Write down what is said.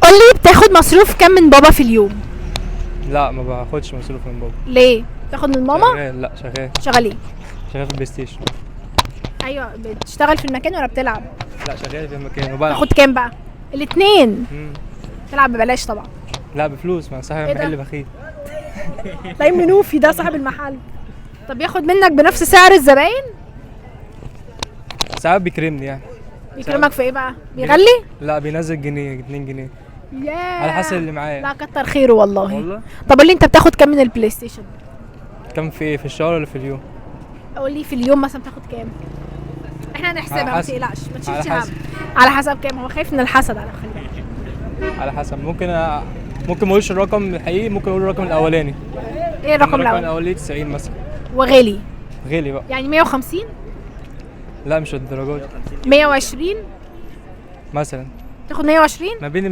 قولي بتاخد مصروف كام من بابا في اليوم؟ لا ما باخدش مصروف من بابا. ليه؟ بتاخد من ماما؟ شغال. لا شغال. شغال ايه؟ شغال في البلاي ستيشن. ايوه بتشتغل في المكان ولا بتلعب؟ لا شغال في المكان وبلعب. تاخد كام بقى؟ الاتنين. مم. تلعب ببلاش طبعا. لا بفلوس، ما صاحب إيه ده؟ المحل بخيل. لاقي منوفي ده صاحب المحل. طب ياخد منك بنفس سعر الزباين؟ ساعات بيكرمني يعني. بيكرمك في ايه بقى؟ بيغلي؟ لا بينزل جنيه 2 جنيه ياه على حسب اللي معايا. لا كتر خيره والله. والله. طب قول لي انت بتاخد كام من البلاي ستيشن؟ كم في ايه، في الشهر ولا في اليوم؟ قول لي في اليوم مثلا بتاخد كام؟ احنا هنحسبها ما حسب. تقلقش ما تشيلش على هم. حسب. على حسب كام؟ هو خايف من الحسد على خلي بالك. على حسب. ممكن ما اقولش الرقم الحقيقي، ممكن اقول الرقم الاولاني. ايه الرقم الاول؟ الاولاني 90 مثلا. وغالي غالي بقى. يعني 150 لا مش الدرجات 120 مثلا. تاخد 120 ما بين ال